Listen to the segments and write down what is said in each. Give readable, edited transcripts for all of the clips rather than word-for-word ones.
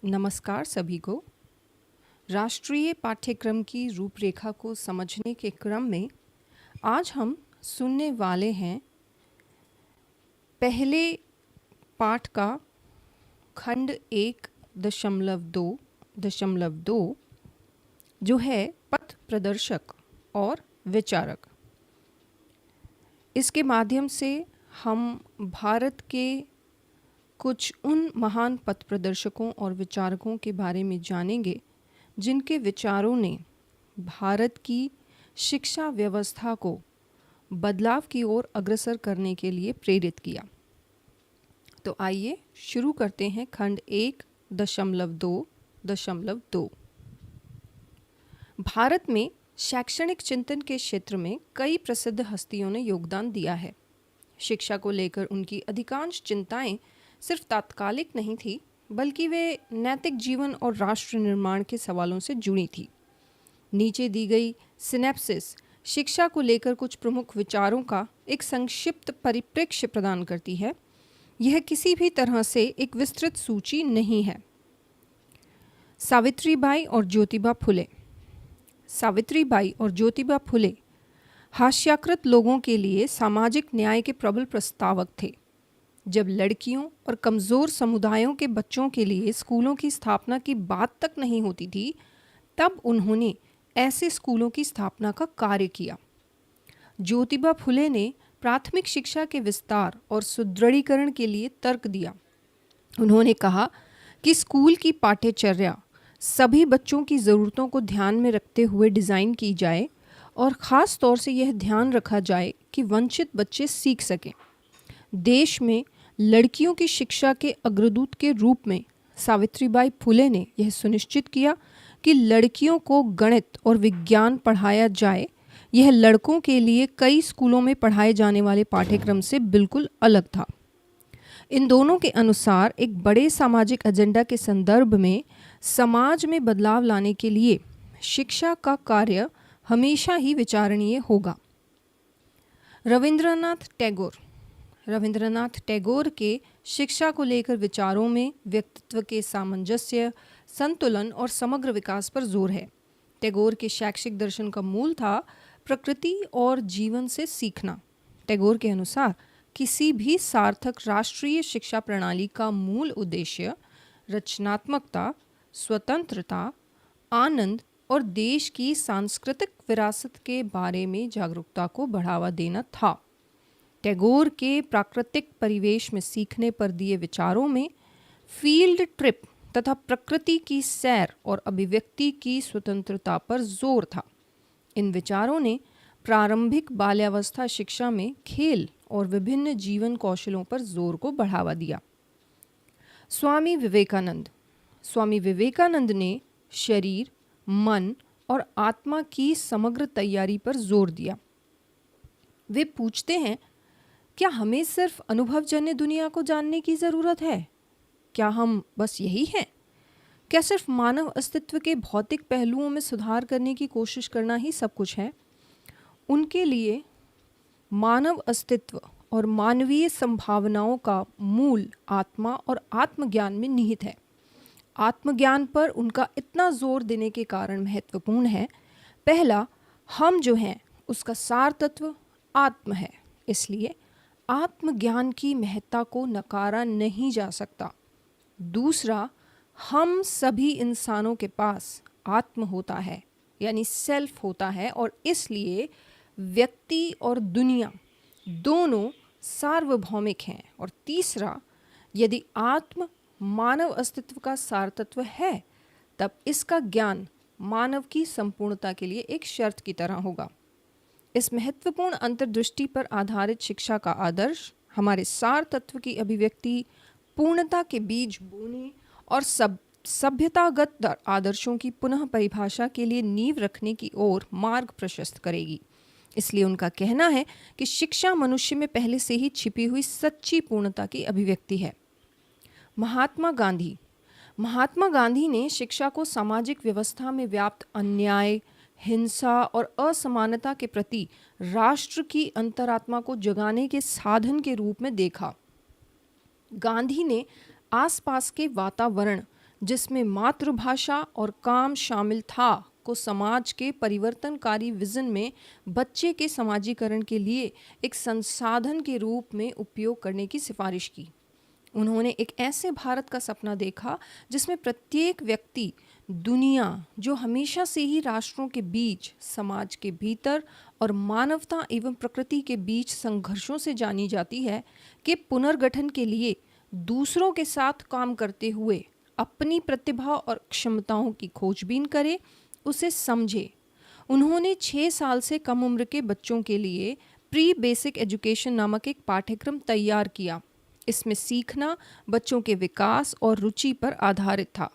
नमस्कार सभी को। राष्ट्रीय पाठ्यक्रम की रूपरेखा को समझने के क्रम में आज हम सुनने वाले हैं पहले पाठ का खंड 1.2 जो है पथ प्रदर्शक और विचारक। इसके माध्यम से हम भारत के कुछ उन महान पथ प्रदर्शकों और विचारकों के बारे में जानेंगे जिनके विचारों ने भारत की शिक्षा व्यवस्था को बदलाव की ओर अग्रसर करने के लिए प्रेरित किया। तो आइए शुरू करते हैं खंड 1.2.2। भारत में शैक्षणिक चिंतन के क्षेत्र में कई प्रसिद्ध हस्तियों ने योगदान दिया है। शिक्षा को लेकर उनकी अधिकांश चिंताएं सिर्फ तात्कालिक नहीं थी, बल्कि वे नैतिक जीवन और राष्ट्र निर्माण के सवालों से जुड़ी थी। नीचे दी गई सिनेप्सिस शिक्षा को लेकर कुछ प्रमुख विचारों का एक संक्षिप्त परिप्रेक्ष्य प्रदान करती है। यह किसी भी तरह से एक विस्तृत सूची नहीं है। सावित्रीबाई और ज्योतिबा फुले। सावित्रीबाई और ज्योतिबा फुले हास्याकृत लोगों के लिए सामाजिक न्याय के प्रबल प्रस्तावक थे। जब लड़कियों और कमज़ोर समुदायों के बच्चों के लिए स्कूलों की स्थापना की बात तक नहीं होती थी, तब उन्होंने ऐसे स्कूलों की स्थापना का कार्य किया। ज्योतिबा फुले ने प्राथमिक शिक्षा के विस्तार और सुदृढ़ीकरण के लिए तर्क दिया। उन्होंने कहा कि स्कूल की पाठ्यचर्या सभी बच्चों की ज़रूरतों को ध्यान में रखते हुए डिज़ाइन की जाए और ख़ास तौर से यह ध्यान रखा जाए कि वंचित बच्चे सीख सकें। देश में लड़कियों की शिक्षा के अग्रदूत के रूप में सावित्रीबाई फुले ने यह सुनिश्चित किया कि लड़कियों को गणित और विज्ञान पढ़ाया जाए। यह लड़कों के लिए कई स्कूलों में पढ़ाए जाने वाले पाठ्यक्रम से बिल्कुल अलग था। इन दोनों के अनुसार एक बड़े सामाजिक एजेंडा के संदर्भ में समाज में बदलाव लाने के लिए शिक्षा का कार्य हमेशा ही विचारणीय होगा। रविंद्रनाथ टैगोर के शिक्षा को लेकर विचारों में व्यक्तित्व के सामंजस्य, संतुलन और समग्र विकास पर जोर है। टैगोर के शैक्षिक दर्शन का मूल था प्रकृति और जीवन से सीखना। टैगोर के अनुसार किसी भी सार्थक राष्ट्रीय शिक्षा प्रणाली का मूल उद्देश्य रचनात्मकता, स्वतंत्रता, आनंद और देश की सांस्कृतिक विरासत के बारे में जागरूकता को बढ़ावा देना था। टैगोर के प्राकृतिक परिवेश में सीखने पर दिए विचारों में फील्ड ट्रिप तथा प्रकृति की सैर और अभिव्यक्ति की स्वतंत्रता पर जोर था। इन विचारों ने प्रारंभिक बाल्यावस्था शिक्षा में खेल और विभिन्न जीवन कौशलों पर जोर को बढ़ावा दिया। स्वामी विवेकानंद ने शरीर, मन और आत्मा की समग्र तैयारी पर जोर दिया। वे पूछते हैं, क्या हमें सिर्फ अनुभवजन्य दुनिया को जानने की ज़रूरत है? क्या हम बस यही हैं? क्या सिर्फ मानव अस्तित्व के भौतिक पहलुओं में सुधार करने की कोशिश करना ही सब कुछ है? उनके लिए मानव अस्तित्व और मानवीय संभावनाओं का मूल आत्मा और आत्मज्ञान में निहित है। आत्मज्ञान पर उनका इतना जोर देने के कारण महत्वपूर्ण है। पहला, हम जो हैं उसका सार तत्व आत्म है, इसलिए आत्मज्ञान की महत्ता को नकारा नहीं जा सकता। दूसरा, हम सभी इंसानों के पास आत्म होता है, यानी सेल्फ होता है, और इसलिए व्यक्ति और दुनिया दोनों सार्वभौमिक हैं। और तीसरा, यदि आत्म मानव अस्तित्व का सार तत्व है, तब इसका ज्ञान मानव की संपूर्णता के लिए एक शर्त की तरह होगा। इस महत्वपूर्ण अंतर्दृष्टि पर आधारित शिक्षा का आदर्श हमारे सार तत्व की अभिव्यक्ति, पूर्णता के बीज बोने और सभ्यतागत आदर्शों की पुनः परिभाषा के लिए नींव रखने की ओर मार्ग प्रशस्त करेगी। इसलिए उनका कहना है कि शिक्षा मनुष्य में पहले से ही छिपी हुई सच्ची पूर्णता की अभिव्यक्ति है। महात्मा गांधी ने शिक्षा को सामाजिक व्यवस्था में व्याप्त अन्याय, हिंसा और असमानता के प्रति राष्ट्र की अंतरात्मा को जगाने के साधन के रूप में देखा। गांधी ने आसपास के वातावरण जिसमें मातृभाषा और काम शामिल था, को समाज के परिवर्तनकारी विजन में बच्चे के समाजीकरण के लिए एक संसाधन के रूप में उपयोग करने की सिफारिश की। उन्होंने एक ऐसे भारत का सपना देखा जिसमें प्रत्येक व्यक्ति दुनिया, जो हमेशा से ही राष्ट्रों के बीच, समाज के भीतर और मानवता एवं प्रकृति के बीच संघर्षों से जानी जाती है, के पुनर्गठन के लिए दूसरों के साथ काम करते हुए अपनी प्रतिभा और क्षमताओं की खोजबीन करे, उसे समझे। उन्होंने 6 साल से कम उम्र के बच्चों के लिए प्री बेसिक एजुकेशन नामक एक पाठ्यक्रम तैयार किया। इसमें सीखना बच्चों के विकास और रुचि पर आधारित था।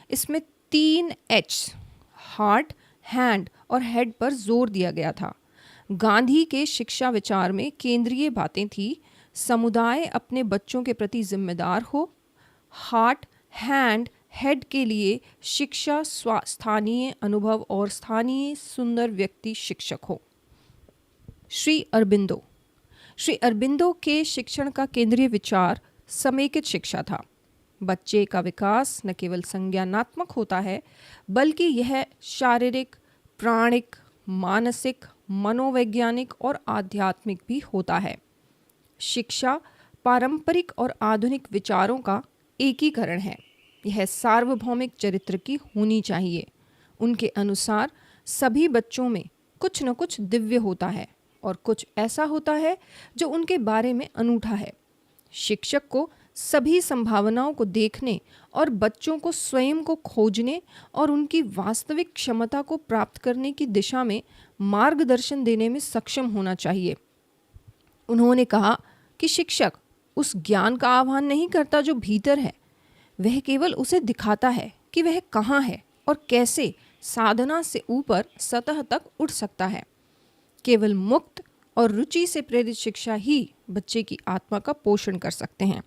इसमें 3 H, हार्ट, हैंड और हेड पर जोर दिया गया था। गांधी के शिक्षा विचार में केंद्रीय बातें थी: समुदाय अपने बच्चों के प्रति जिम्मेदार हो, हार्ट, हैंड, हेड के लिए शिक्षा स्थानीय अनुभव और स्थानीय सुंदर व्यक्ति शिक्षक हो। श्री अरबिंदो के शिक्षण का केंद्रीय विचार समेकित शिक्षा था। बच्चे का विकास न केवल संज्ञानात्मक होता है, बल्कि यह शारीरिक, प्राणिक, मानसिक, मनोवैज्ञानिक और आध्यात्मिक भी होता है। शिक्षा पारंपरिक और आधुनिक विचारों का एकीकरण है। यह सार्वभौमिक चरित्र की होनी चाहिए। उनके अनुसार सभी बच्चों में कुछ न कुछ दिव्य होता है और कुछ ऐसा होता है जो उनके बारे में अनूठा है। शिक्षक को सभी संभावनाओं को देखने और बच्चों को स्वयं को खोजने और उनकी वास्तविक क्षमता को प्राप्त करने की दिशा में मार्गदर्शन देने में सक्षम होना चाहिए। उन्होंने कहा कि शिक्षक उस ज्ञान का आह्वान नहीं करता जो भीतर है, वह केवल उसे दिखाता है कि वह कहाँ है और कैसे साधना से ऊपर सतह तक उठ सकता है। केवल मुक्त और रुचि से प्रेरित शिक्षा ही बच्चे की आत्मा का पोषण कर सकते हैं।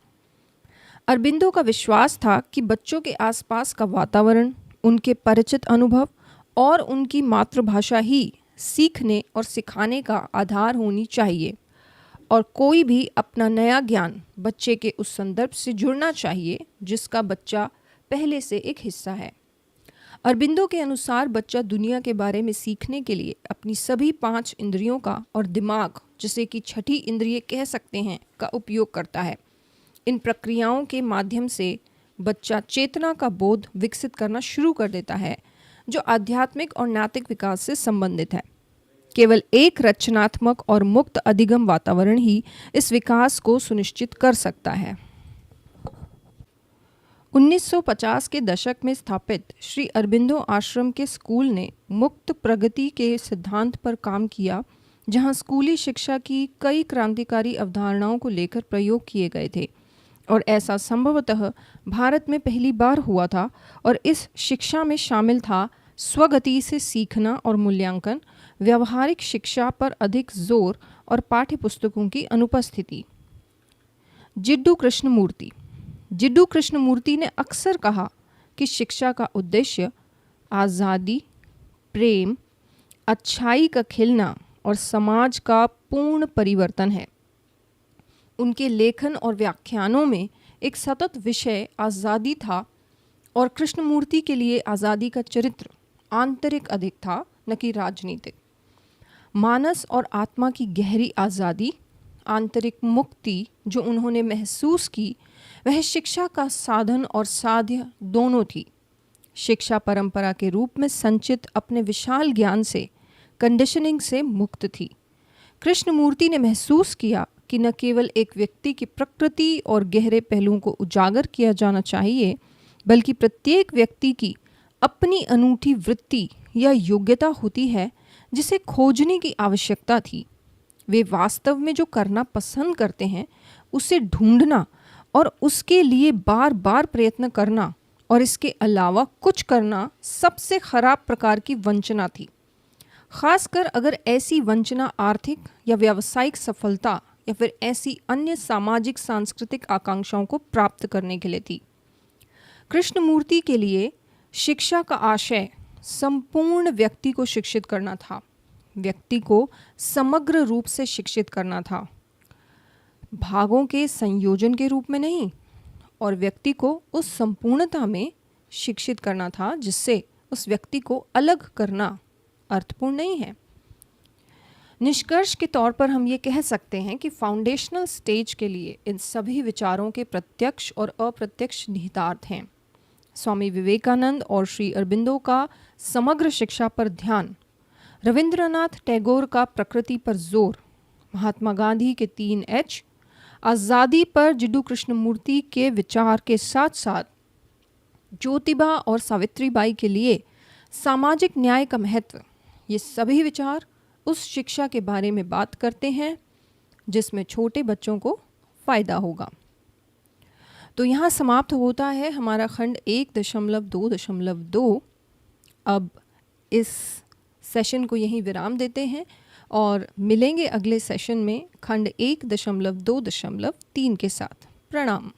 अरबिंदो का विश्वास था कि बच्चों के आसपास का वातावरण, उनके परिचित अनुभव और उनकी मातृभाषा ही सीखने और सिखाने का आधार होनी चाहिए, और कोई भी अपना नया ज्ञान बच्चे के उस संदर्भ से जुड़ना चाहिए जिसका बच्चा पहले से एक हिस्सा है। अरबिंदो के अनुसार बच्चा दुनिया के बारे में सीखने के लिए अपनी सभी 5 इंद्रियों का और दिमाग, जिसे कि छठी इंद्रिय कह सकते हैं, का उपयोग करता है। इन प्रक्रियाओं के माध्यम से बच्चा चेतना का बोध विकसित करना शुरू कर देता है, जो आध्यात्मिक और नैतिक विकास से संबंधित है। केवल एक रचनात्मक और मुक्त अधिगम वातावरण ही इस विकास को सुनिश्चित कर सकता है। 1950 के दशक में स्थापित श्री अरबिंदो आश्रम के स्कूल ने मुक्त प्रगति के सिद्धांत पर काम किया, जहां स्कूली शिक्षा की कई क्रांतिकारी अवधारणाओं को लेकर प्रयोग किए गए थे, और ऐसा संभवतः भारत में पहली बार हुआ था। और इस शिक्षा में शामिल था स्वगति से सीखना और मूल्यांकन, व्यवहारिक शिक्षा पर अधिक जोर और पाठ्यपुस्तकों की अनुपस्थिति। जिड्डू कृष्णमूर्ति ने अक्सर कहा कि शिक्षा का उद्देश्य आज़ादी, प्रेम, अच्छाई का खिलना और समाज का पूर्ण परिवर्तन है। उनके लेखन और व्याख्यानों में एक सतत विषय आज़ादी था, और कृष्णमूर्ति के लिए आज़ादी का चरित्र आंतरिक अधिक था, न कि राजनीतिक। मानस और आत्मा की गहरी आज़ादी, आंतरिक मुक्ति जो उन्होंने महसूस की, वह शिक्षा का साधन और साध्य दोनों थी। शिक्षा परंपरा के रूप में संचित अपने विशाल ज्ञान से, कंडीशनिंग से मुक्त थी। कृष्णमूर्ति ने महसूस किया कि न केवल एक व्यक्ति की प्रकृति और गहरे पहलुओं को उजागर किया जाना चाहिए, बल्कि प्रत्येक व्यक्ति की अपनी अनूठी वृत्ति या योग्यता होती है जिसे खोजने की आवश्यकता थी। वे वास्तव में जो करना पसंद करते हैं उसे ढूंढना और उसके लिए बार बार प्रयत्न करना, और इसके अलावा कुछ करना सबसे खराब प्रकार की वंचना थी, खासकर अगर ऐसी वंचना आर्थिक या व्यावसायिक सफलता या फिर ऐसी अन्य सामाजिक सांस्कृतिक आकांक्षाओं को प्राप्त करने के लिए थी। कृष्णमूर्ति के लिए शिक्षा का आशय संपूर्ण व्यक्ति को शिक्षित करना था, व्यक्ति को समग्र रूप से शिक्षित करना था, भागों के संयोजन के रूप में नहीं, और व्यक्ति को उस संपूर्णता में शिक्षित करना था जिससे उस व्यक्ति को अलग करना अर्थपूर्ण नहीं है। निष्कर्ष के तौर पर हम ये कह सकते हैं कि फाउंडेशनल स्टेज के लिए इन सभी विचारों के प्रत्यक्ष और अप्रत्यक्ष निहितार्थ हैं। स्वामी विवेकानंद और श्री अरबिंदो का समग्र शिक्षा पर ध्यान, रविंद्रनाथ टैगोर का प्रकृति पर जोर, महात्मा गांधी के 3 H, आज़ादी पर जिड्डू कृष्णमूर्ति के विचार के साथ साथ ज्योतिबा और सावित्रीबाई के लिए सामाजिक न्याय का महत्व, ये सभी विचार उस शिक्षा के बारे में बात करते हैं जिसमें छोटे बच्चों को फ़ायदा होगा। तो यहाँ समाप्त होता है हमारा खंड 1.2.2। अब इस सेशन को यहीं विराम देते हैं और मिलेंगे अगले सेशन में खंड 1.2.3 के साथ। प्रणाम।